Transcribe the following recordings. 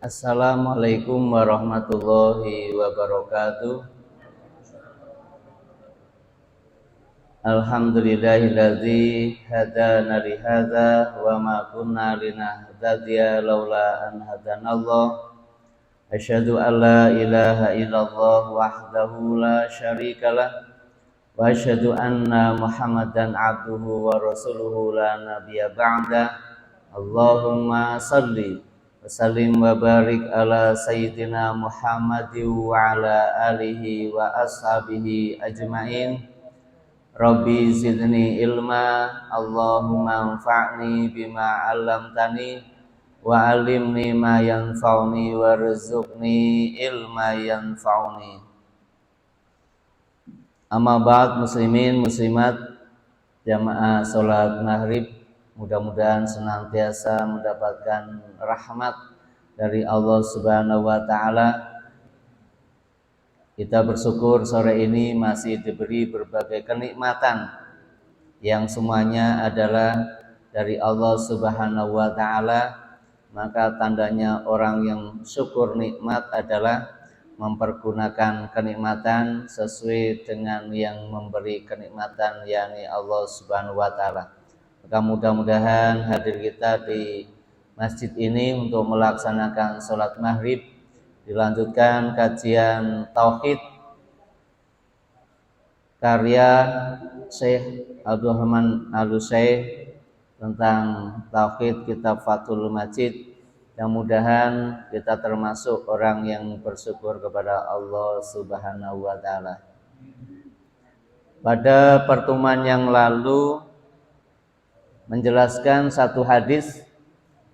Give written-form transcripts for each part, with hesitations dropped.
Assalamualaikum warahmatullahi wabarakatuh. Alhamdulillahilladzi hadana li hadza wa ma kunna linahtadiya laula an hadanallah. Asyhadu an la ilaha illallah wahdahu la syarikalah wa asyhadu anna Muhammadan abduhu wa rasuluhu la nabiyya ba'da. Allahumma salli wa sallim wa barik ala sayyidina Muhammadin wa ala alihi wa ashabihi ajmain. Rabbi zidni ilma, Allahumma anfa'ni bima 'allamtani wa 'allimni ma yanfa'uni warzuqni ilma yanfa'uni. Amma ba'd, muslimin muslimat jamaah salat maghrib, mudah-mudahan senantiasa mendapatkan rahmat dari Allah Subhanahu wa taala. Kita bersyukur sore ini masih diberi berbagai kenikmatan yang semuanya adalah dari Allah Subhanahu wa taala. Maka tandanya orang yang syukur nikmat adalah mempergunakan kenikmatan sesuai dengan yang memberi kenikmatan, yakni Allah Subhanahu wa taala. Maka mudah-mudahan hadir kita di masjid ini untuk melaksanakan sholat maghrib, dilanjutkan kajian tauhid karya Syekh Abdul Rahman Al-Syekh tentang tauhid kitab Fathul Majid. Mudah-mudahan kita termasuk orang yang bersyukur kepada Allah Subhanahu wa taala. Pada pertemuan yang lalu menjelaskan satu hadis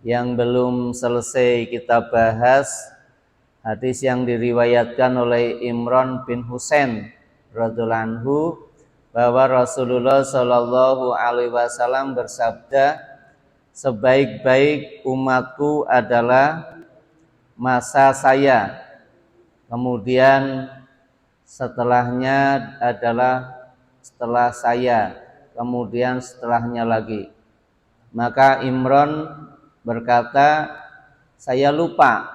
yang belum selesai kita bahas, hadis yang diriwayatkan oleh Imran bin Husain radhiyallahu anhu, bahwa Rasulullah Shallallahu alaihi wasallam bersabda, sebaik-baik umatku adalah masa saya, kemudian setelahnya adalah setelah saya, kemudian setelahnya lagi. Maka Imran berkata, saya lupa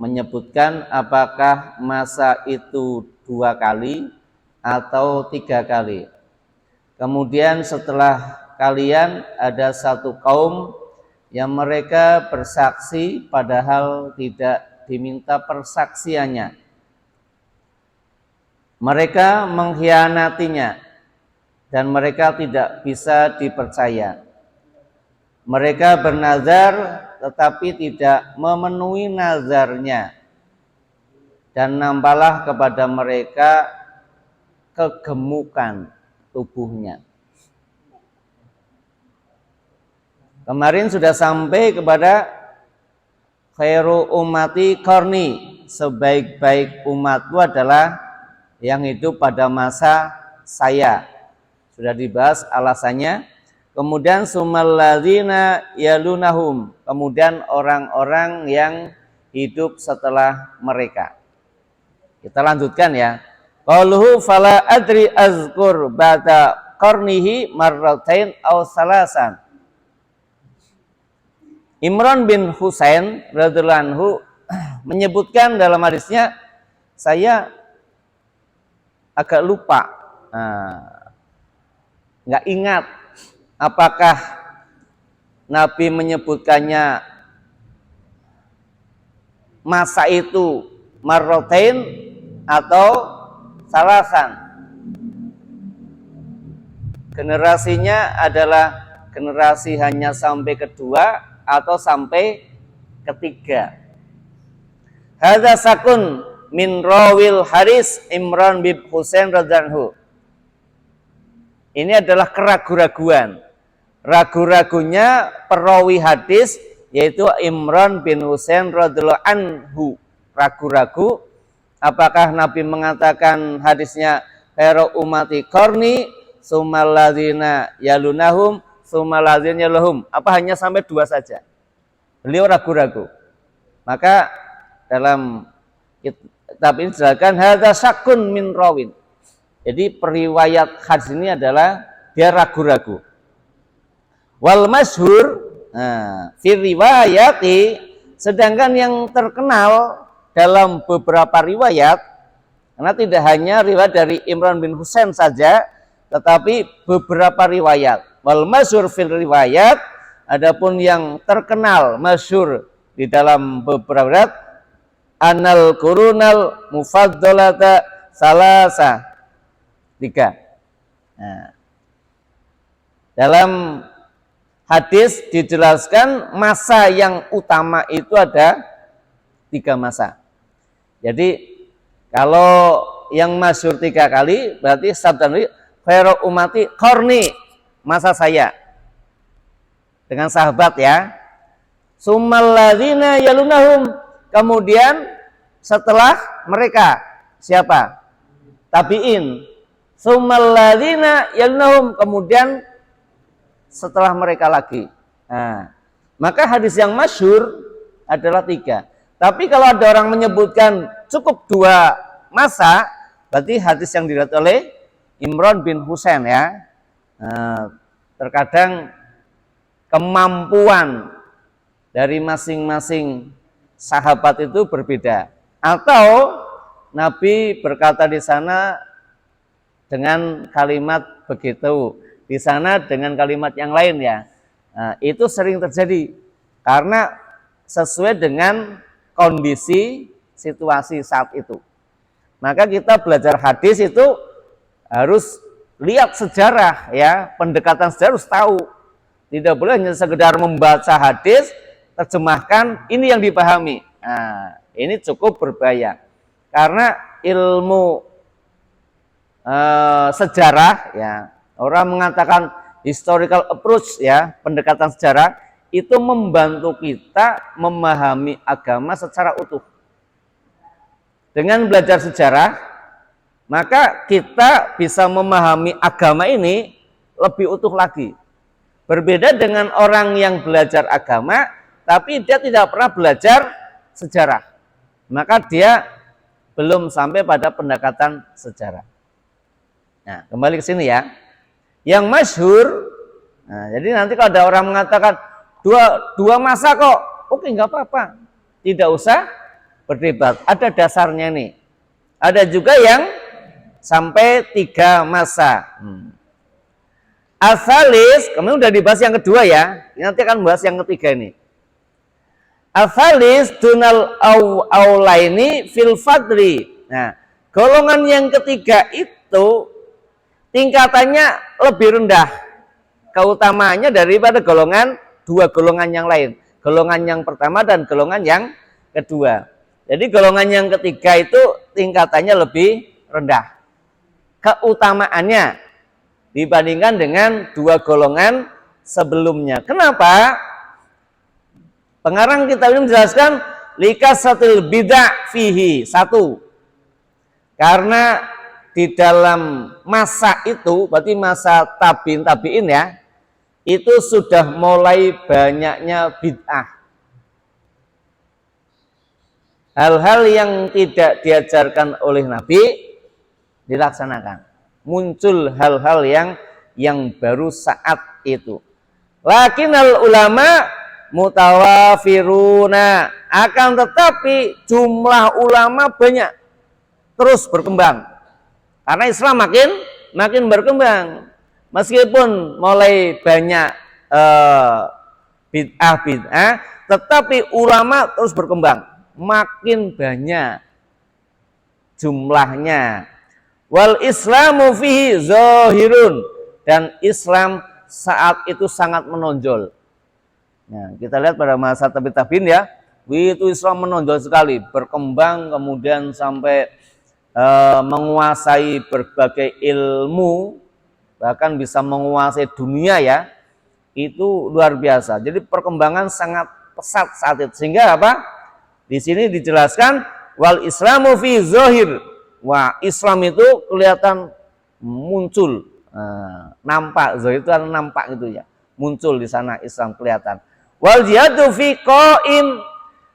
menyebutkan apakah masa itu 2 kali atau 3 kali. Kemudian setelah kalian ada satu kaum yang mereka bersaksi padahal tidak diminta persaksiannya. Mereka mengkhianatinya dan mereka tidak bisa dipercaya. Mereka bernazar tetapi tidak memenuhi nazarnya, dan nampaklah kepada mereka kegemukan tubuhnya. Kemarin sudah sampai kepada khairu ummati qarni, sebaik-baik umatku adalah yang hidup pada masa saya. Sudah dibahas alasannya. Kemudian sumalladzina yalunahum, kemudian orang-orang yang hidup setelah mereka. Kita lanjutkan ya. Qauluhu fala adri azkur ba'da qarnihi marratain aw salasan. Imran bin Husain radhiyallahu anhu menyebutkan dalam hadisnya, saya agak lupa, nggak ingat apakah Nabi menyebutkannya masa itu marrotain atau salasan. Generasinya adalah generasi hanya sampai kedua atau sampai ketiga. Hadza sakun min rawil Haris Imran bin Husain radhiyallahu anhu. Ini adalah keraguan-raguan. Ragu-ragunya perawi hadis yaitu Imran bin Husain radhiyallahu anhu. Ragu-ragu apakah Nabi mengatakan hadisnya khairu ummati qarni sumalladzina yalunahum sumalladzina yalunahum, apa hanya sampai 2 saja. Beliau ragu-ragu. Maka dalam kitab ini dijelaskan hadza syakun min rawin. Jadi periwayat hadis ini adalah dia ragu-ragu. Wal masyhur fi riwayati, sedangkan yang terkenal dalam beberapa riwayat, karena tidak hanya riwayat dari Imran bin Husain saja, tetapi beberapa riwayat. Wal masyhur fil riwayat, adapun yang terkenal masyhur di dalam beberapa riwayat, anal qurunal mufaddalata salasa, 3. Nah, dalam hadis dijelaskan masa yang utama itu ada 3 masa. Jadi kalau yang masyhur 3 kali berarti sabda Nabi, khairu ummati qarni, masa saya dengan sahabat ya. Summal ladzina yalunahum, kemudian setelah mereka siapa? Tabi'in. Summal ladzina yalunahum, kemudian setelah mereka lagi. Nah, maka hadis yang masyhur adalah 3. Tapi kalau ada orang menyebutkan cukup 2 masa, berarti hadis yang diriwayatkan oleh Imran bin Husain ya. Nah, terkadang kemampuan dari masing-masing sahabat itu berbeda. Atau Nabi berkata di sana dengan kalimat begitu, di sana dengan kalimat yang lain ya. Nah, itu sering terjadi karena sesuai dengan kondisi situasi saat itu. Maka kita belajar hadis itu harus lihat sejarah ya, pendekatan sejarah harus tahu. Tidak boleh hanya sekedar membaca hadis, terjemahkan ini yang dipahami. Nah, ini cukup berbahaya. Karena ilmu sejarah ya, orang mengatakan historical approach ya, pendekatan sejarah itu membantu kita memahami agama secara utuh. Dengan belajar sejarah, maka kita bisa memahami agama ini lebih utuh lagi. Berbeda dengan orang yang belajar agama tapi dia tidak pernah belajar sejarah, maka dia belum sampai pada pendekatan sejarah. Nah, kembali ke sini ya. Yang masyhur, nah, jadi nanti kalau ada orang mengatakan dua masa kok, oke nggak apa-apa, tidak usah berdebat. Ada dasarnya nih. Ada juga yang sampai 3 masa. Asalis, kemudian udah dibahas yang kedua ya. Nanti akan bahas yang ketiga ini. Asalis dunal aulaini fil fadli. Nah, golongan yang ketiga itu tingkatannya lebih rendah keutamaannya daripada golongan 2 golongan yang lain. Golongan yang pertama dan golongan yang kedua. Jadi golongan yang ketiga itu tingkatannya lebih rendah keutamaannya dibandingkan dengan 2 golongan sebelumnya. Kenapa? Pengarang kitab ini menjelaskan likasatil bid'ah fihi. 1. Karena di dalam masa itu, berarti masa tabi'in ya, itu sudah mulai banyaknya bid'ah. Hal-hal yang tidak diajarkan oleh Nabi dilaksanakan. Muncul hal-hal yang baru saat itu. Lakinnal ulama mutawafiruna, akan tetapi jumlah ulama banyak, terus berkembang. Karena Islam makin berkembang. Meskipun mulai banyak bid'ah, tetapi ulama terus berkembang. Makin banyak jumlahnya. Wal islamu fihi zahirun, dan Islam saat itu sangat menonjol. Nah, kita lihat pada masa tabi'in ya, itu Islam menonjol sekali, berkembang kemudian sampai menguasai berbagai ilmu, bahkan bisa menguasai dunia ya, itu luar biasa. Jadi perkembangan sangat pesat saat itu. Sehingga apa? Di sini dijelaskan wal islamu fi zahir. Wah, Islam itu kelihatan muncul, nampak. Zahir itu adalah nampak gitu ya, muncul di sana Islam kelihatan. Wal jihadu fi qaim,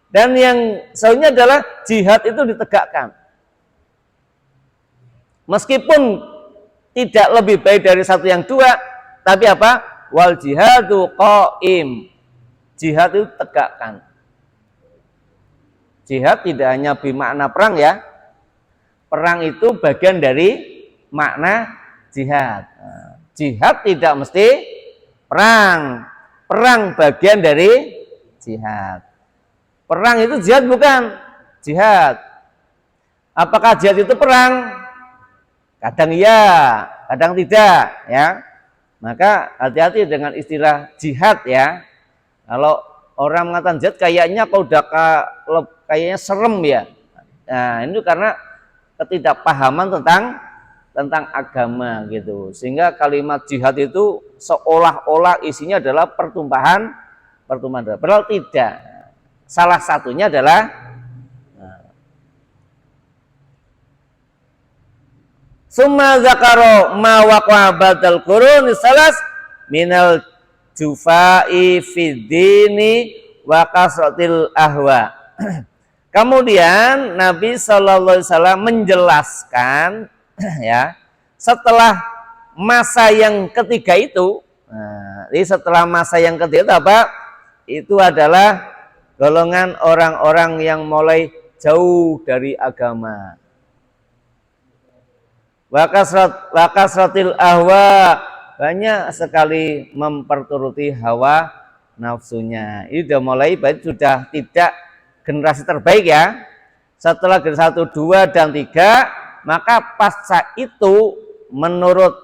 dan yang selanjutnya adalah jihad itu ditegakkan. Meskipun tidak lebih baik dari satu yang dua, tapi apa? Wal jihadu qaim. Jihad itu tegakkan. Jihad tidak hanya bermakna perang ya. Perang itu bagian dari makna jihad. Jihad tidak mesti perang. Perang bagian dari jihad. Perang itu jihad bukan? Jihad. Apakah jihad itu perang? Kadang iya, kadang tidak ya. Maka hati-hati dengan istilah jihad ya. Kalau orang mengatakan jihad kayaknya kau udah kayaknya serem ya. Nah, ini karena ketidakpahaman tentang agama gitu. Sehingga kalimat jihad itu seolah-olah isinya adalah pertumpahan darah. Padahal tidak. Salah satunya adalah summa zakaro ma waqa'a ba'dal quruni salas minal jufai fiddini wa kasratil ahwa. Kemudian Nabi Shallallahu Alaihi Wasallam menjelaskan ya setelah masa yang ketiga itu, jadi setelah masa yang ketiga itu apa? Itu adalah golongan orang-orang yang mulai jauh dari agama. Wa kasratil ahwa, banyak sekali memperturuti hawa nafsunya. Ini sudah mulai baik, sudah tidak generasi terbaik ya. Setelah generasi 1, 2, dan 3, maka pasca itu menurut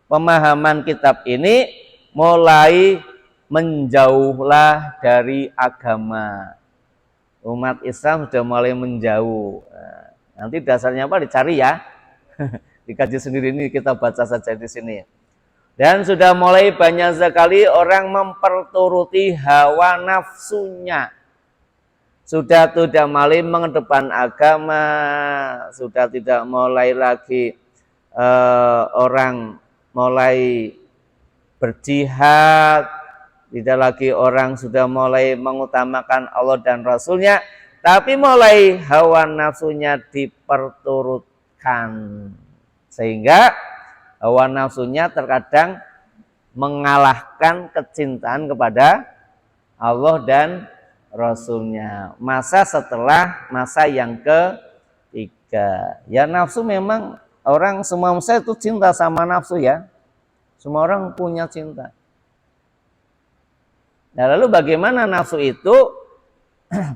pemahaman kitab ini mulai menjauhlah dari agama. Umat Islam sudah mulai menjauh. Nanti dasarnya apa dicari ya. Dikaji sendiri, ini kita baca saja di sini. Dan sudah mulai banyak sekali orang memperturuti hawa nafsunya. Sudah tidak mulai mengedepan agama, sudah tidak mulai lagi orang mulai berjihad, tidak lagi orang sudah mulai mengutamakan Allah dan Rasulnya, tapi mulai hawa nafsunya diperturutkan. Sehingga hawa nafsunya terkadang mengalahkan kecintaan kepada Allah dan Rasulnya. Masa setelah masa yang ketiga. Ya nafsu memang orang semua manusia itu cinta sama nafsu ya. Semua orang punya cinta. Nah lalu bagaimana nafsu itu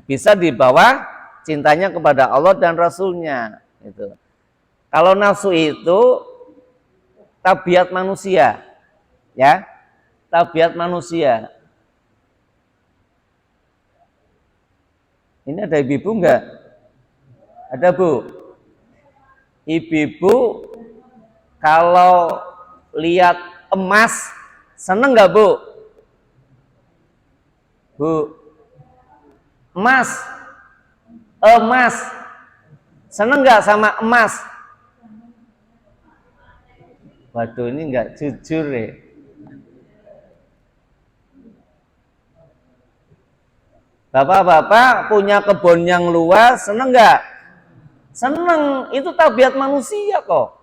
bisa dibawa cintanya kepada Allah dan Rasulnya. Gitu. Kalau nafsu itu tabiat manusia, ya, tabiat manusia. Ini ada ibu-ibu enggak? Ada bu? Ibu-ibu kalau lihat emas seneng enggak bu? Bu, emas, seneng enggak sama emas? Waduh ini enggak jujur ya. Bapak-bapak punya kebun yang luas, seneng nggak? Seneng, itu tabiat manusia kok.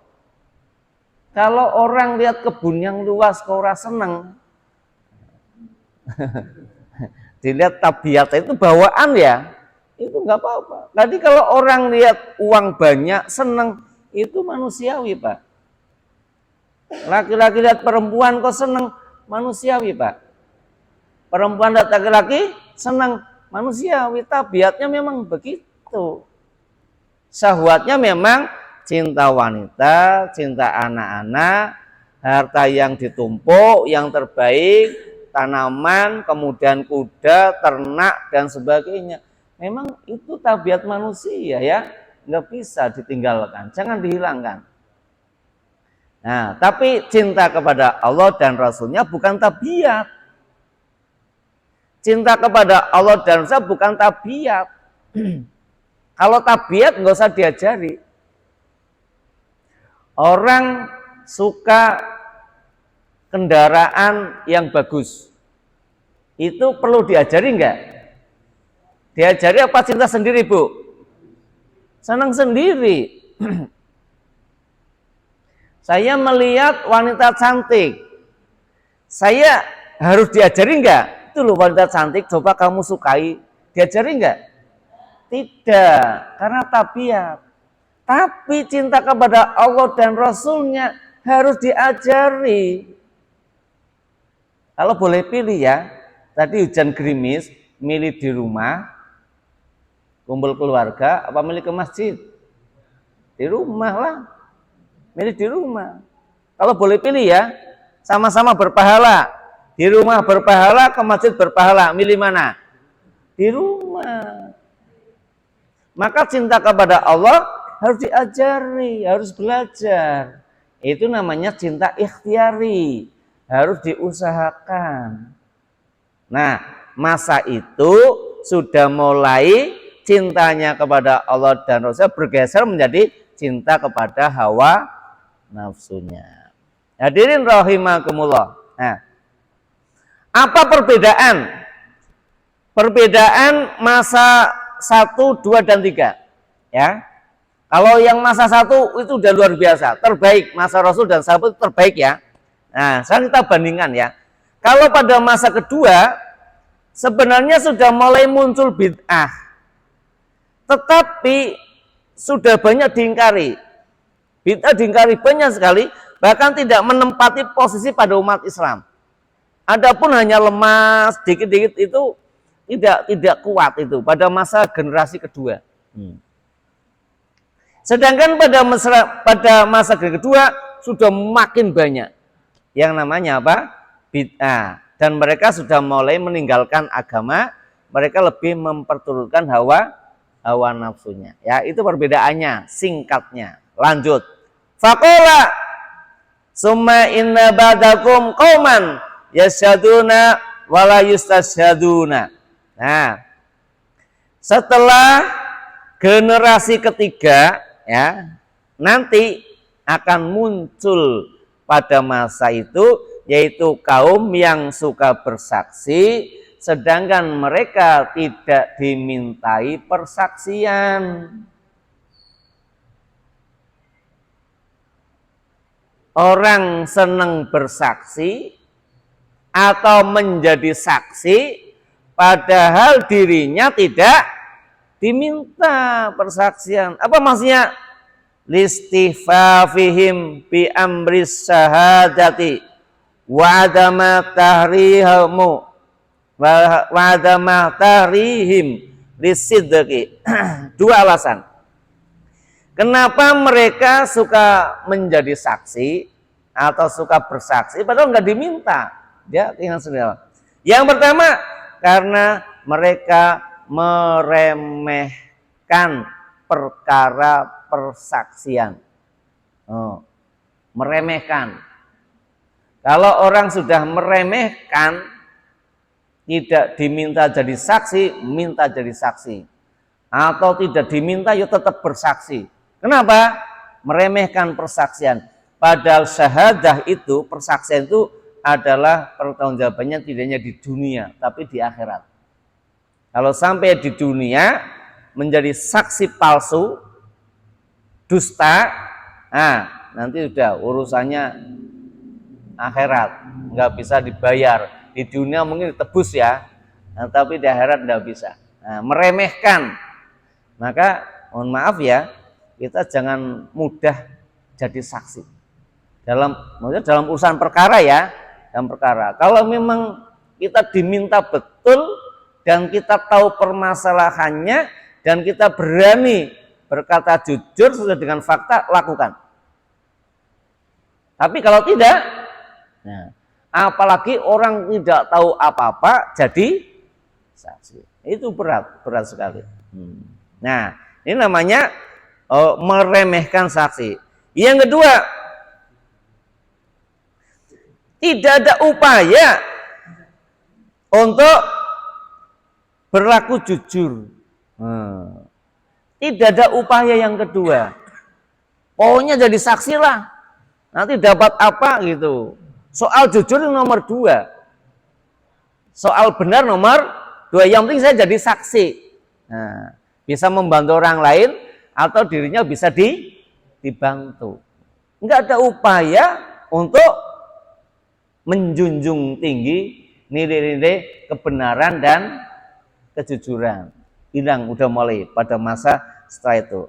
Kalau orang lihat kebun yang luas kok ora seneng, dilihat tabiat itu bawaan ya, itu nggak apa-apa. Tadi kalau orang lihat uang banyak seneng, itu manusiawi pak. Laki-laki lihat perempuan kok seneng, manusiawi pak. Perempuan lihat laki-laki seneng, manusiawi, tabiatnya memang begitu. Syahwatnya memang cinta wanita, cinta anak-anak, harta yang ditumpuk, yang terbaik, tanaman, kemudian kuda, ternak, dan sebagainya. Memang itu tabiat manusia ya, nggak bisa ditinggalkan, jangan dihilangkan. Nah, tapi cinta kepada Allah dan Rasulnya bukan tabiat. Cinta kepada Allah dan Rasul bukan tabiat. Kalau tabiat nggak usah diajari. Orang suka kendaraan yang bagus, itu perlu diajari nggak? Diajari apa cinta sendiri bu? Senang sendiri. Saya melihat wanita cantik, saya harus diajari enggak? Itu loh wanita cantik, coba kamu sukai, diajari enggak? Tidak, karena tabiat. Tapi cinta kepada Allah dan Rasulnya harus diajari. Kalau boleh pilih ya, tadi hujan gerimis, milih di rumah, kumpul keluarga, apa milih ke masjid? Di rumah lah, milih di rumah. Kalau boleh pilih ya, sama-sama berpahala. Di rumah berpahala, ke masjid berpahala, milih mana? Di rumah. Maka cinta kepada Allah harus diajari, harus belajar. Itu namanya cinta ikhtiari, harus diusahakan. Nah, masa itu sudah mulai cintanya kepada Allah dan Rasul bergeser menjadi cinta kepada hawa nafsunya. Hadirin rahimakumullah. Nah, apa perbedaan? Perbedaan masa 1, 2, dan 3. Ya. Kalau yang masa 1 itu udah luar biasa, terbaik. Masa Rasul dan sahabat itu terbaik ya. Nah, sekarang kita bandingkan ya. Kalau pada masa kedua, sebenarnya sudah mulai muncul bid'ah. Tetapi sudah banyak diingkari. Bid'ah diingkari banyak sekali, bahkan tidak menempati posisi pada umat Islam. Adapun hanya lemah sedikit-sedikit itu tidak kuat itu pada masa generasi kedua. Sedangkan pada masa kedua sudah makin banyak yang namanya apa? Bid'ah, dan mereka sudah mulai meninggalkan agama, mereka lebih memperturutkan hawa nafsunya. Ya, itu perbedaannya singkatnya. Lanjut. Faqala summa inna ba'dakum qauman yasyaduna wala yustasyaduna. Nah, setelah generasi ketiga ya, nanti akan muncul pada masa itu yaitu kaum yang suka bersaksi sedangkan mereka tidak dimintai persaksian. Orang senang bersaksi atau menjadi saksi padahal dirinya tidak diminta persaksian. Apa maksudnya? Listifafihim bi amris syahadati wa adama tahrihamu wa adama tahrihim lisidqi. Dua alasan. Kenapa mereka suka menjadi saksi atau suka bersaksi padahal nggak diminta? Ya, ingat saudara. Yang pertama, karena mereka meremehkan perkara persaksian. Meremehkan. Kalau orang sudah meremehkan, tidak diminta jadi saksi, minta jadi saksi. Atau tidak diminta, ya tetap bersaksi. Kenapa? Meremehkan persaksian. Padahal syahadah itu, persaksian itu adalah pertanggungjawabannya tidak hanya di dunia, tapi di akhirat. Kalau sampai di dunia menjadi saksi palsu, dusta, nah nanti sudah urusannya akhirat, nggak bisa dibayar. Di dunia mungkin ditebus ya, nah, tapi di akhirat nggak bisa. Nah, meremehkan, maka mohon maaf ya, kita jangan mudah jadi saksi dalam urusan perkara ya. Dalam perkara, kalau memang kita diminta betul dan kita tahu permasalahannya dan kita berani berkata jujur sesuai dengan fakta, lakukan. Tapi kalau tidak, nah, apalagi orang tidak tahu apa-apa jadi saksi, itu berat sekali. Nah, ini namanya meremehkan saksi. Yang kedua, tidak ada upaya untuk berlaku jujur. Tidak ada upaya yang kedua. Pokoknya jadi saksi lah. Nanti dapat apa gitu. Soal jujur nomor 2. Soal benar nomor 2. Yang penting saya jadi saksi. Nah, bisa membantu orang lain atau dirinya bisa dibantu. Enggak ada upaya untuk menjunjung tinggi nilai-nilai kebenaran dan kejujuran. Hilang udah mulai pada masa setelah itu.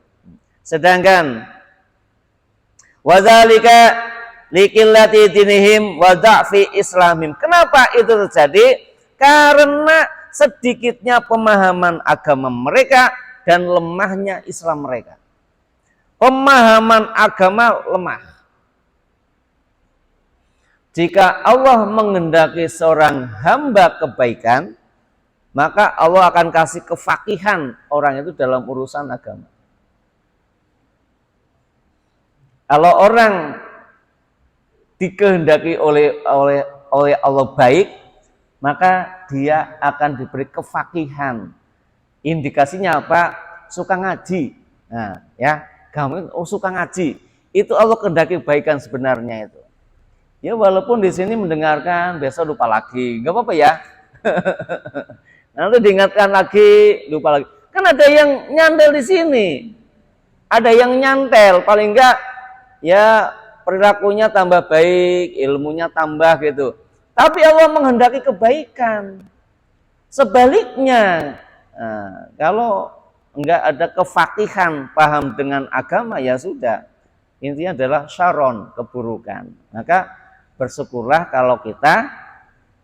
Sedangkan wadzalika liqillati dinihim wa dha'fi islamim. Kenapa itu terjadi? Karena sedikitnya pemahaman agama mereka dan lemahnya Islam mereka. Pemahaman agama lemah. Jika Allah menghendaki seorang hamba kebaikan, maka Allah akan kasih kefakihan orang itu dalam urusan agama. Kalau orang dikehendaki oleh Allah baik, maka dia akan diberi kefakihan. Indikasinya apa? Suka ngaji. Nah, ya, kamu suka ngaji. Itu Allah kehendaki kebaikan sebenarnya itu. Ya walaupun di sini mendengarkan, besok lupa lagi, nggak apa-apa ya. Nanti diingatkan lagi, lupa lagi. Kan ada yang nyantel di sini, ada yang nyantel, paling enggak ya perilakunya tambah baik, ilmunya tambah gitu. Tapi Allah menghendaki kebaikan. Sebaliknya, kalau enggak ada kefakihan, paham dengan agama, ya sudah. Intinya adalah syaron, keburukan. Maka bersyukurlah kalau kita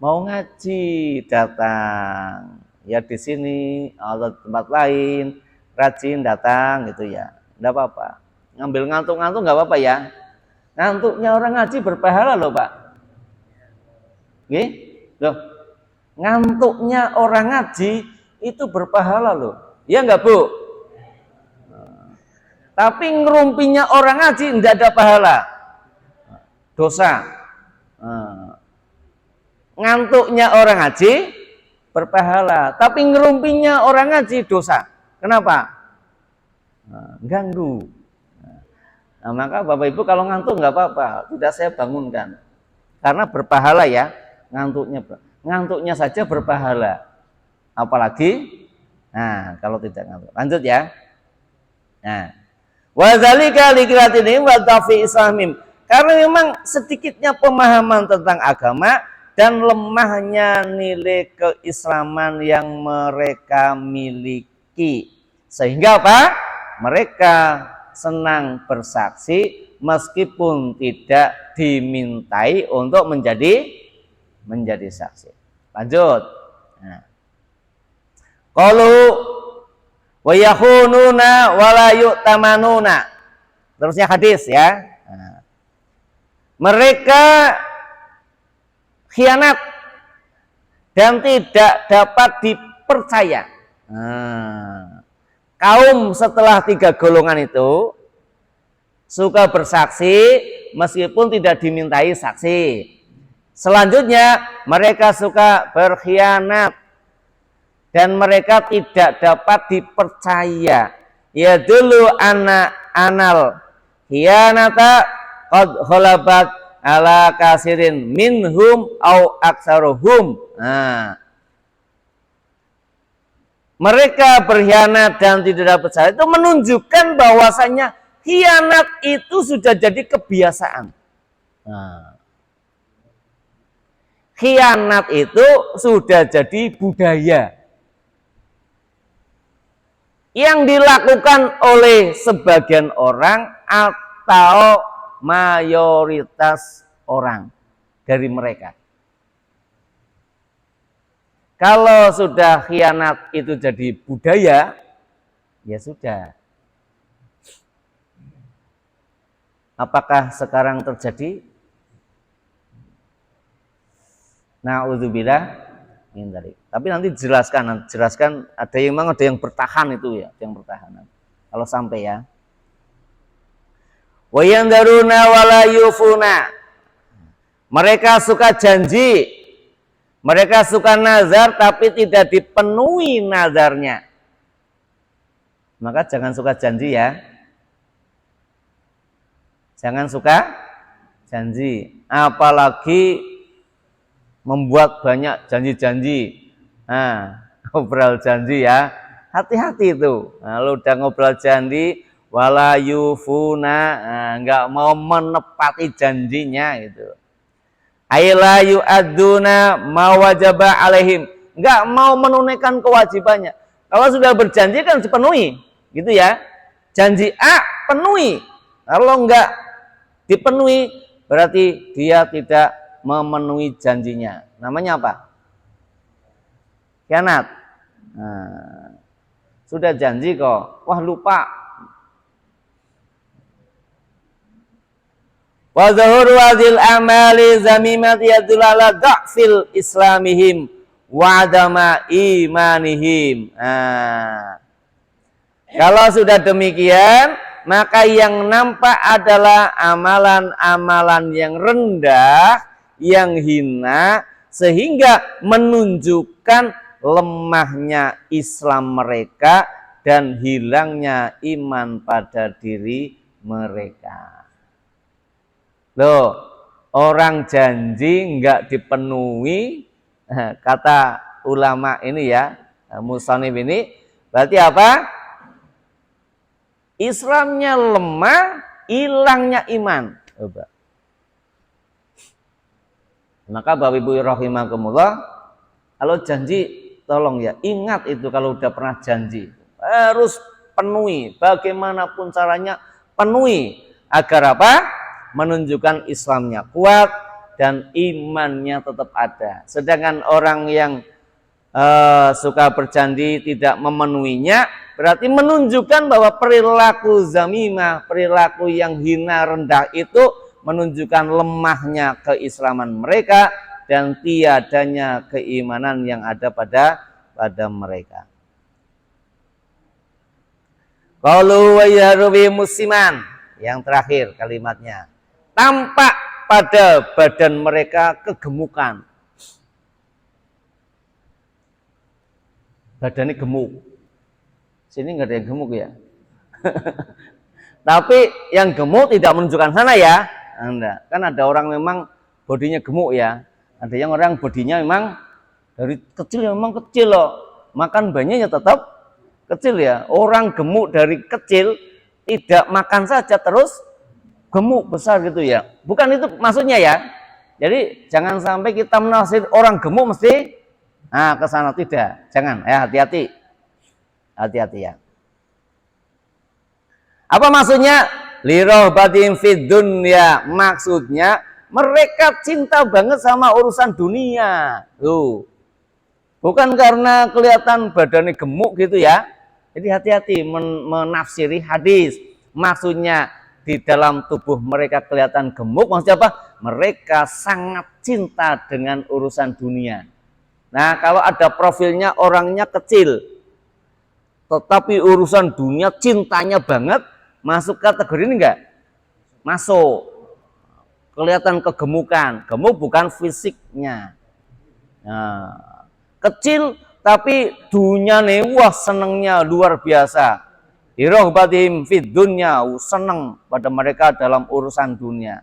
mau ngaji, datang. Ya di sini atau tempat lain, rajin datang gitu ya. Enggak apa-apa. Ngambil ngantuk-ngantuk enggak apa-apa ya. Ngantuknya orang ngaji berpahala loh, Pak. Nggih? Loh. Ngantuknya orang ngaji itu berpahala loh. Ya enggak, Bu? Tapi ngerumpinya orang ngaji enggak ada pahala. Dosa. Ngantuknya orang ngaji berpahala, tapi ngerumpinya orang ngaji dosa. Kenapa? Ganggu. Nah, maka Bapak Ibu kalau ngantuk nggak apa-apa, tidak saya bangunkan, karena berpahala ya ngantuknya saja berpahala, apalagi kalau tidak ngantuk. Lanjut ya. Nah, wadzalika liqillatihim wa dhafi islamim. Karena memang sedikitnya pemahaman tentang agama dan lemahnya nilai keislaman yang mereka miliki. Sehingga apa? Mereka senang bersaksi meskipun tidak dimintai untuk menjadi saksi. Lanjut. Qalu wa yakhununa wa la yu'tamanuna. Terusnya hadis ya. Mereka khianat dan tidak dapat dipercaya. Kaum setelah 3 golongan itu suka bersaksi meskipun tidak dimintai saksi. Selanjutnya mereka suka berkhianat dan mereka tidak dapat dipercaya. Ya dulu anal khianata qad khalabat ala kasirin minhum au aksaruhum. Mereka berkhianat dan tidak dapat percaya, itu menunjukkan bahwasanya khianat itu sudah jadi kebiasaan. Khianat itu sudah jadi budaya yang dilakukan oleh sebagian orang atau mayoritas orang dari mereka. Kalau sudah khianat itu jadi budaya, ya sudah. Apakah sekarang terjadi? Na'udzubillah min dzalik. Tapi nanti jelaskan ada yang memang ada yang bertahan itu ya, yang bertahan. Kalau sampai ya. Wa yandaruna wala yufuna. Mereka suka janji, mereka suka nazar tapi tidak dipenuhi nazarnya. Maka jangan suka janji ya. Jangan suka janji, apalagi membuat banyak janji-janji. Ngobrol janji ya. Hati-hati itu. Kalau udah ngobrol janji, wala yufuna, enggak mau menepati janjinya gitu. Aila yu'aduna ma wajaba alaihim, enggak mau menunaikan kewajibannya. Kalau sudah berjanji kan dipenuhi, gitu ya. Janji A penuhi. Kalau enggak dipenuhi berarti dia tidak memenuhi janjinya. Namanya apa? Khianat. Nah, sudah janji kok, wah lupa. Wa zahuru hadhil amali zamimat yadullu ala dha'fil islamihim wa adama imanihim. Nah, kalau sudah demikian, maka yang nampak adalah amalan-amalan yang rendah, yang hina, sehingga menunjukkan lemahnya Islam mereka dan hilangnya iman pada diri mereka. Loh, orang janji enggak dipenuhi, kata ulama ini ya, musannif ini, berarti apa? Islamnya lemah, hilangnya iman. Coba. Maka Bapak Ibu rahimakumullah, kalau janji tolong ya, ingat itu kalau udah pernah janji. Harus penuhi, bagaimanapun caranya penuhi. Agar apa? Menunjukkan Islamnya kuat dan imannya tetap ada. Sedangkan orang yang suka berjanji tidak memenuhinya, berarti menunjukkan bahwa perilaku zamimah, perilaku yang hina rendah itu menunjukkan lemahnya keislaman mereka dan tiadanya keimanan yang ada pada mereka. Qalu wa yarwi musiman, yang terakhir kalimatnya, tampak pada badan mereka kegemukan. Badannya gemuk. Sini nggak ada yang gemuk ya. Tapi yang gemuk tidak menunjukkan sana ya. Enggak. Kan ada orang memang bodinya gemuk ya. Ada yang orang bodinya memang dari kecil memang kecil loh. Makan banyaknya tetap kecil ya. Orang gemuk dari kecil tidak makan saja terus gemuk besar gitu ya. Bukan itu maksudnya ya. Jadi jangan sampai kita menafsir orang gemuk mesti ke sana, tidak. Jangan, ya hati-hati. Hati-hati ya. Apa maksudnya? Lirahbatin fid dunya, maksudnya mereka cinta banget sama urusan dunia. Tuh. Bukan karena kelihatan badannya gemuk gitu ya. Jadi hati-hati menafsiri hadis. Maksudnya di dalam tubuh mereka kelihatan gemuk, maksudnya apa? Mereka sangat cinta dengan urusan dunia. Nah, kalau ada profilnya orangnya kecil, tetapi urusan dunia cintanya banget, masuk kategori ini enggak? Masuk. Kelihatan kegemukan. Gemuk bukan fisiknya. Nah, kecil tapi dunia nih, wah senengnya luar biasa. Irahbatihim fid dunya, seneng pada mereka dalam urusan dunia.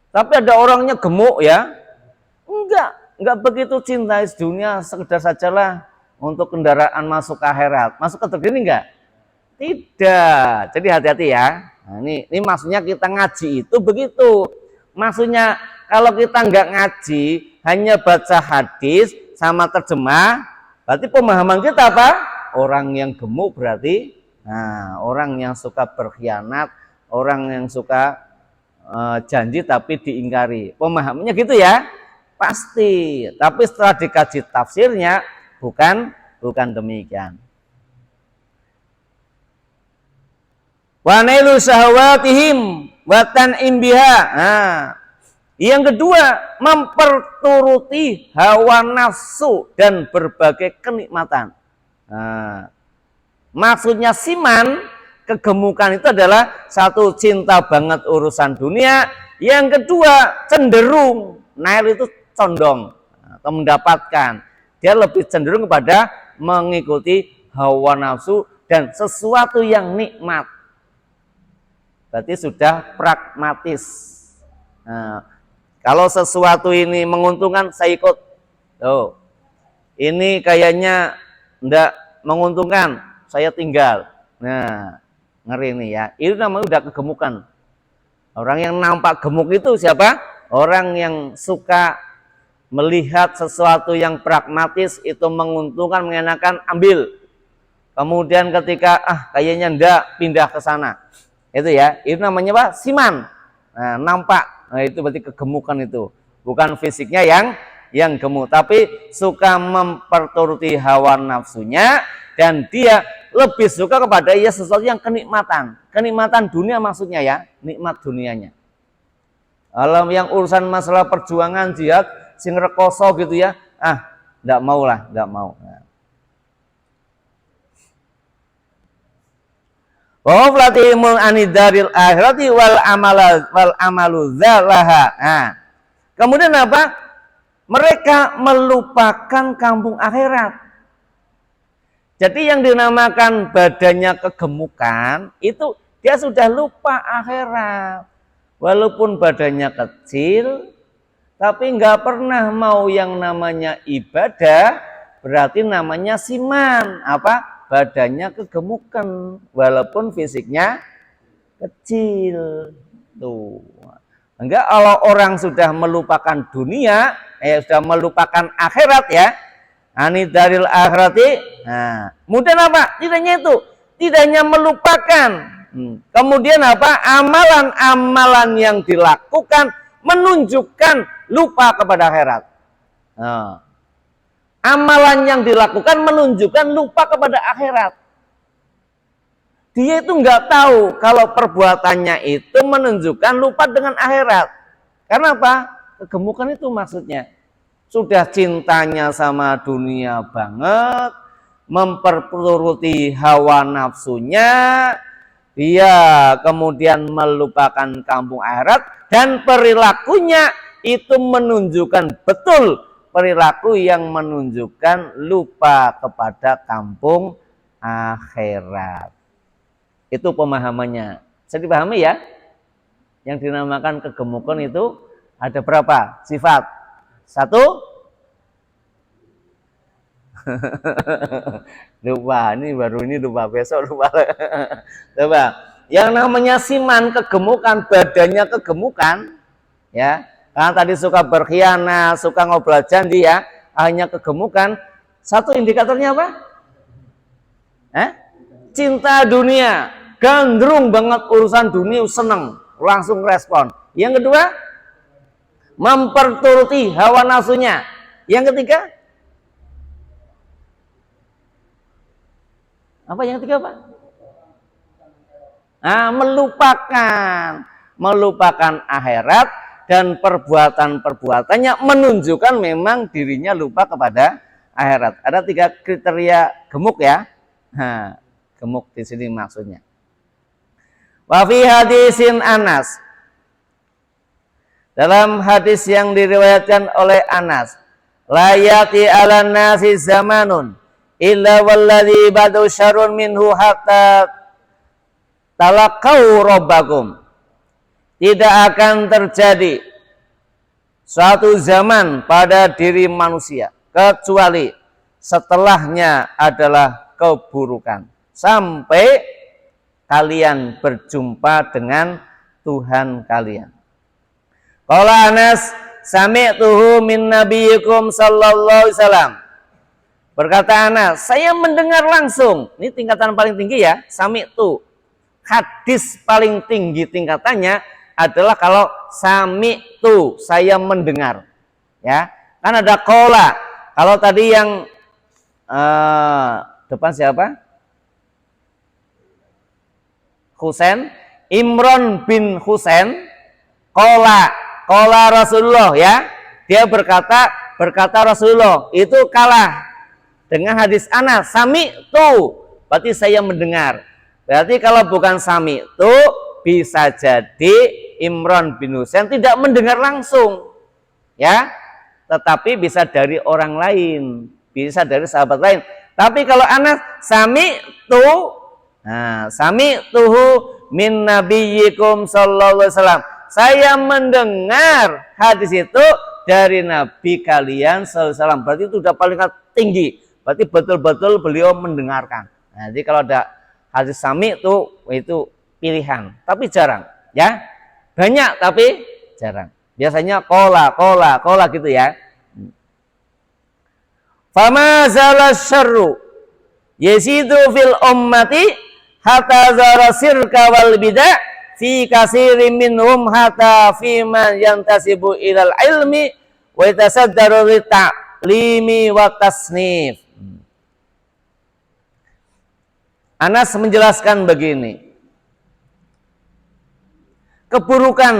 Tapi ada orangnya gemuk ya? Enggak begitu cinta dunia, sekedar sajalah untuk kendaraan masuk ke akhirat. Masuk kategori ini enggak? Tidak. Jadi hati-hati ya. Nah, ini maksudnya kita ngaji itu begitu. Maksudnya kalau kita enggak ngaji, hanya baca hadis sama terjemah, berarti pemahaman kita apa? Orang yang gemuk berarti orang yang suka berkhianat, orang yang suka janji tapi diingkari. Pemahamannya gitu ya? Pasti. Tapi setelah dikaji tafsirnya bukan demikian. Wa nailu syahwatihim wa tan'im biha. Yang kedua, memperturuti hawa nafsu dan berbagai kenikmatan. Maksudnya siman, kegemukan itu adalah satu, cinta banget urusan dunia. Yang kedua, cenderung, nail itu condong atau mendapatkan. Dia lebih cenderung kepada mengikuti hawa nafsu dan sesuatu yang nikmat. Berarti sudah pragmatis. Kalau sesuatu ini menguntungkan, saya ikut. Tuh. Ini kayaknya enggak menguntungkan, saya tinggal. Nah, ngeri nih ya. Itu namanya udah kegemukan. Orang yang nampak gemuk itu siapa? Orang yang suka melihat sesuatu yang pragmatis, itu menguntungkan, mengenakan, ambil. Kemudian ketika kayaknya ndak, pindah ke sana. Itu ya, itu namanya apa? Siman. Nah, nampak. Nah, itu berarti kegemukan itu. Bukan fisiknya yang gemuk, tapi suka memperturuti hawa nafsunya, dan dia lebih suka kepada sesuatu yang kenikmatan. Kenikmatan dunia maksudnya ya, nikmat dunianya. Kalau yang urusan masalah perjuangan jihad, sing rekoso gitu ya, ndak mau lah, ndak mau. Wa flatihimul anidaril akhirati wal amalu zalaha. Kemudian apa? Mereka melupakan kampung akhirat. Jadi yang dinamakan badannya kegemukan itu dia sudah lupa akhirat. Walaupun badannya kecil, tapi nggak pernah mau yang namanya ibadah, berarti namanya siman. Apa? Badannya kegemukan, walaupun fisiknya kecil. Tuh. Enggak, kalau orang sudah melupakan dunia, sudah melupakan akhirat ya, anidaril akhirati. Nah, kemudian apa? Tidak hanya melupakan. Kemudian apa? Amalan-amalan yang dilakukan menunjukkan lupa kepada akhirat. Nah, amalan yang dilakukan menunjukkan lupa kepada akhirat. Dia itu nggak tahu kalau perbuatannya itu menunjukkan lupa dengan akhirat. Karena apa? Kegemukan itu maksudnya. Sudah cintanya sama dunia banget, memperturuti hawa nafsunya, dia kemudian melupakan kampung akhirat, dan perilakunya itu menunjukkan betul perilaku yang menunjukkan lupa kepada kampung akhirat. Itu pemahamannya. Bisa dipahami ya? Yang dinamakan kegemukan itu ada berapa sifat? 1. Lupa, ini baru ini lupa, besok lupa. Coba. Yang namanya siman, kegemukan, badannya kegemukan, ya. Karena tadi suka berkhianat, suka ngobrol janji ya, hanya kegemukan. 1 indikatornya apa? Cinta dunia. Gandrung banget urusan dunia, seneng, langsung respon. Yang kedua, memperturuti hawa nafsunya. Yang ketiga, apa? Yang ketiga apa? Melupakan akhirat, dan perbuatan-perbuatannya menunjukkan memang dirinya lupa kepada akhirat. Ada 3 kriteria gemuk ya. Gemuk di sini maksudnya. Wa fi hadisin Anas, dalam hadis yang diriwayatkan oleh Anas, la yati 'alan nasi zamanun illa walladhi badu syarrun minhu hatta talaqau rabbakum. Tidak akan terjadi suatu zaman pada diri manusia kecuali setelahnya adalah keburukan, sampai kalian berjumpa dengan Tuhan kalian. Qala Anas, sami'tuhu min nabiyyikum sallallahu alaihi wasallam. Berkata Anas, saya mendengar langsung. Ini tingkatan paling tinggi ya, sami'tu. Hadis paling tinggi tingkatannya adalah kalau sami'tu, saya mendengar. Ya, kan ada qala. Kalau tadi yang depan siapa? Husain, Imran bin Husain, qala Rasulullah ya. Dia berkata Rasulullah, itu kalah dengan hadis Anas, sami'tu, berarti saya mendengar. Berarti kalau bukan sami'tu, bisa jadi Imran bin Husain tidak mendengar langsung. Ya. Tetapi bisa dari orang lain, bisa dari sahabat lain. Tapi kalau Anas, sami'tu, sami'tuhu min nabiyyikum sallallahu alaihi wasallam. Saya mendengar hadis itu dari Nabi kalian sallallahu alaihi wasallam. Berarti itu sudah paling tinggi. Berarti betul-betul beliau mendengarkan. Jadi kalau ada Hadis sami itu pilihan, tapi jarang, ya. Banyak tapi jarang. Biasanya kola gitu ya. Fama zala syarru yasidu fil ummati hatta zara sirka wal bid'ah fi katsirin minhum hatta fi man yantasibu ilal ilmi wa yatasaddaru li ta'limi wa tasnif. Anas menjelaskan begini, keburukan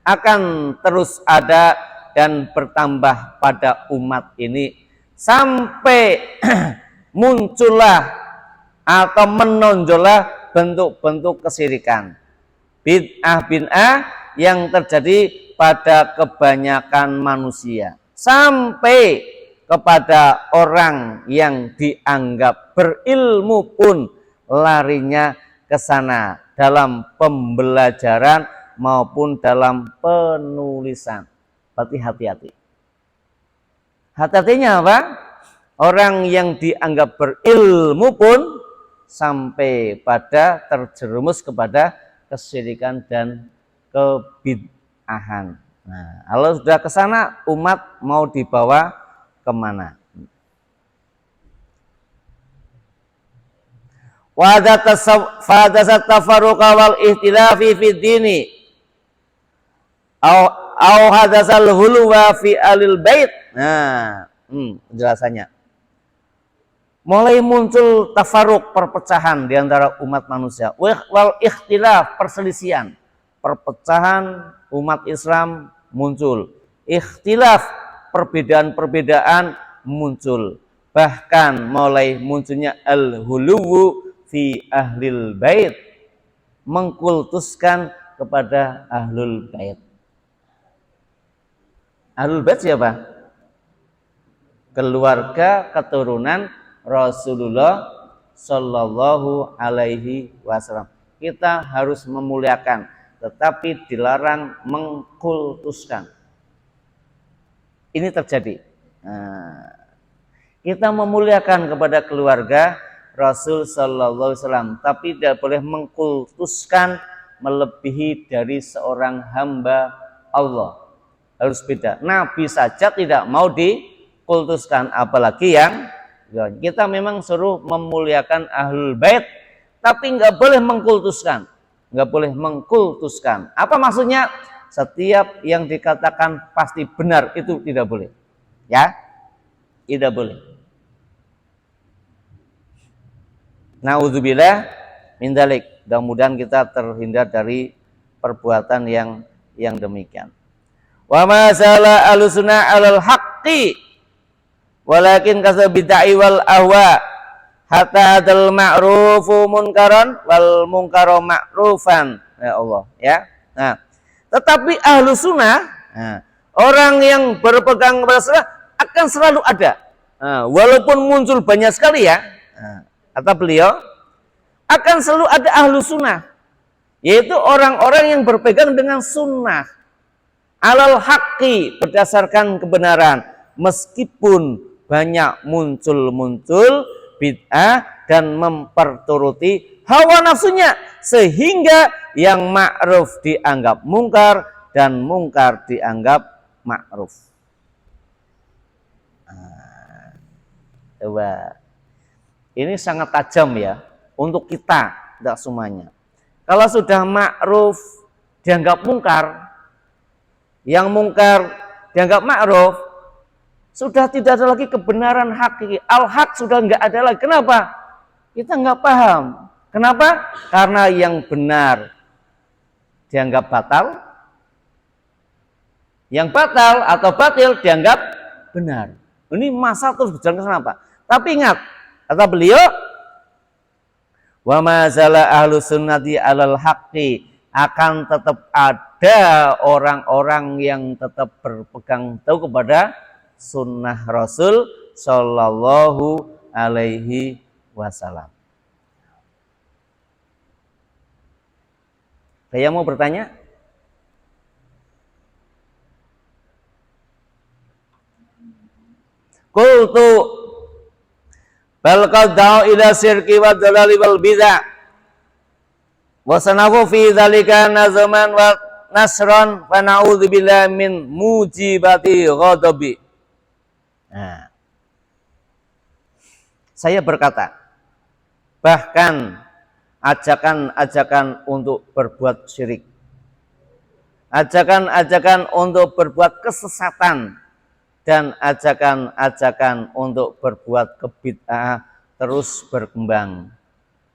akan terus ada dan bertambah pada umat ini sampai muncullah atau menonjollah bentuk-bentuk kesyirikan, bid'ah yang terjadi pada kebanyakan manusia, sampai kepada orang yang dianggap berilmu pun larinya ke sana dalam pembelajaran maupun dalam penulisan. Berarti hati-hati. Hati-hatinya apa? Orang yang dianggap berilmu pun sampai pada terjerumus kepada kesyirikan dan kebid'ahan. Nah, kalau sudah ke sana, umat mau dibawa kemana? Wa hadza tafarruqa wal ihtilafi fid dini au hadzal hulwa fi alil bait. Nah, penjelasannya. Mulai muncul tafarruq, perpecahan di antara umat manusia. Wal ikhtilaf, perselisihan. Perpecahan umat Islam muncul. Ikhtilaf, perbedaan-perbedaan muncul. Bahkan mulai munculnya al-huluwu fi ahlil bait, mengkultuskan kepada ahlul bait. Ahlul bait siapa? Keluarga keturunan Rasulullah Shallallahu Alaihi Wasallam. Kita harus memuliakan, tetapi dilarang mengkultuskan. Ini terjadi. Nah, kita memuliakan kepada keluarga Rasul Sallallahu Alaihi Wasallam, tapi tidak boleh mengkultuskan melebihi dari seorang hamba Allah. Harus beda. Nabi saja tidak mau dikultuskan, apalagi yang kita memang suruh memuliakan ahlul bait, tapi nggak boleh mengkultuskan, nggak boleh mengkultuskan. Apa maksudnya? Setiap yang dikatakan pasti benar itu tidak boleh, ya, tidak boleh. Na'udzubillah min dzalik. Mudah-mudahan kita terhindar dari perbuatan yang demikian. Wa ma sala alusuna alal haqqi walakin kasabidai wal ahwa hatta adal ma'rufu munkaran wal munkaru ma'rufan. Ya Allah, ya. Nah, tetapi ahlu sunnah, orang yang berpegang kepada sunnah akan selalu ada. Walaupun muncul banyak sekali ya. Kata beliau, akan selalu ada ahlu sunnah, yaitu orang-orang yang berpegang dengan sunnah, alal haqqi, berdasarkan kebenaran, meskipun banyak muncul bid'ah dan memperturuti hawa nafsunya, sehingga yang ma'ruf dianggap mungkar dan mungkar dianggap ma'ruf. Coba. Ini sangat tajam ya untuk kita, tidak semuanya. Kalau sudah ma'ruf dianggap mungkar, yang mungkar dianggap ma'ruf, sudah tidak ada lagi kebenaran hakiki. Al-haq sudah nggak ada lagi. Kenapa? Kita nggak paham. Kenapa? Karena yang benar dianggap batal, yang batal atau batil dianggap benar. Ini masa terus berjalan ke sana, Pak. Tapi ingat, kata beliau, wa ma zala ahlus sunnati alal haqqi, akan tetap ada orang-orang yang tetap berpegang teguh kepada sunnah Rasul Sallallahu Alaihi Wasallam. Saya mau bertanya? Qultu bal qad da'u ila syirki wa dhalali wal bid'ah Wa sanafu fi dzalika nazaman wa nasran fa na'udzubillahi min mujibati ghadabi. Nah, saya berkata, bahkan ajakan-ajakan untuk berbuat syirik, ajakan-ajakan untuk berbuat kesesatan, dan ajakan-ajakan untuk berbuat kebid'ah terus berkembang.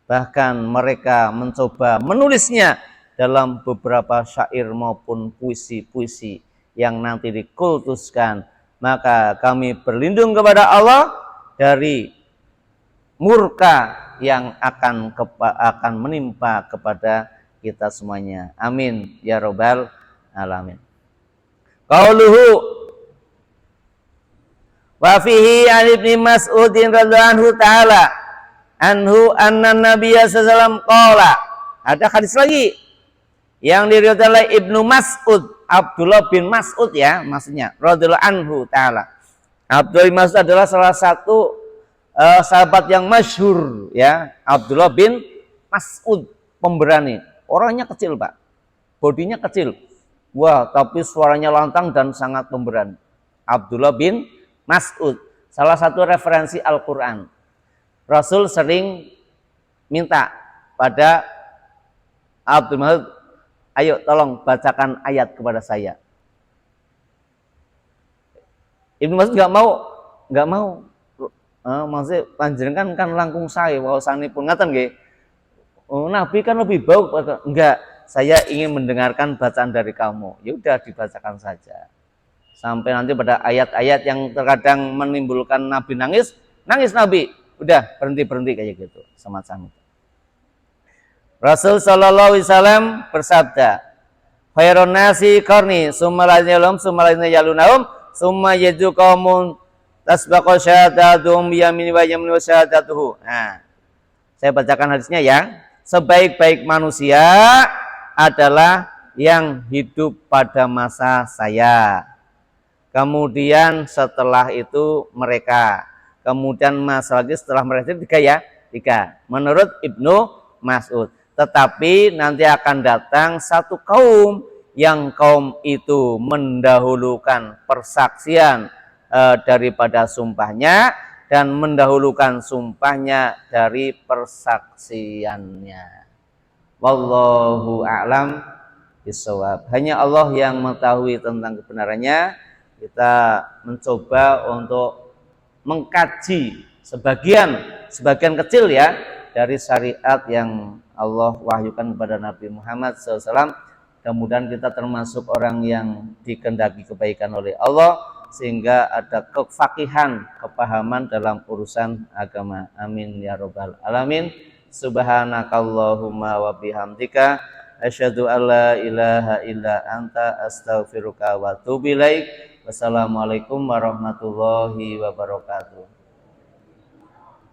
Bahkan mereka mencoba menulisnya dalam beberapa syair maupun puisi-puisi yang nanti dikultuskan. Maka kami berlindung kepada Allah dari murka yang akan menimpa kepada kita semuanya. Amin ya robbal alamin. Qauluhu wa fihi an Ibnu Mas'udin radhiyallahu anhu ta'ala anhu anna Nabiyya sallallahu qala. Ada hadis lagi yang diriwayatkan oleh Ibnu Mas'ud, Abdullah bin Mas'ud ya, maksudnya radhiyallahu anhu ta'ala. Abdullah bin Mas'ud adalah salah satu sahabat yang masyhur ya, Abdullah bin Mas'ud, pemberani. Orangnya kecil, Pak. Bodinya kecil. Wah, tapi suaranya lantang dan sangat pemberani. Abdullah bin Mas'ud, salah satu referensi Al-Quran. Rasul sering minta pada Abdul Mas'ud, ayo tolong bacakan ayat kepada saya. Ibnu Mas'ud nggak mau. Maksudnya panjenengan kan langkung saya, wawasane pun ngaten nggih. Nabi kan lebih bau. Enggak, saya ingin mendengarkan bacaan dari kamu. Ya udah dibacakan saja. Sampai nanti pada ayat-ayat yang terkadang menimbulkan Nabi nangis Nabi. Udah berhenti kayak gitu, semacam itu. Rasul sallallahu alaihi wasallam bersabda, "Khairun nasi qarni, summa ladzina yalunahum, summa yaju qaumun tasbaqu syahadatum yamin wa yamin wa syahadatuhu." Nah, saya bacakan hadisnya ya. Sebaik-baik manusia adalah yang hidup pada masa saya. Kemudian setelah itu mereka. Kemudian masa lagi setelah mereka itu tiga. Menurut Ibnu Mas'ud. Tetapi nanti akan datang satu kaum yang kaum itu mendahulukan persaksian daripada sumpahnya dan mendahulukan sumpahnya dari persaksiannya. Wallahu a'lam bishawab. Hanya Allah yang mengetahui tentang kebenarannya. Kita mencoba untuk mengkaji sebagian kecil ya dari syariat yang Allah wahyukan kepada Nabi Muhammad SAW. Kemudian kita termasuk orang yang dikehendaki kebaikan oleh Allah sehingga ada kefakihan, kepahaman dalam urusan agama. Amin ya robbal alamin. Subhanakallahumma wa bihamdika asyhadu an la ilaha illa anta astaghfiruka wa atubu ilaik. Wassalamualaikum warahmatullahi wabarakatuh.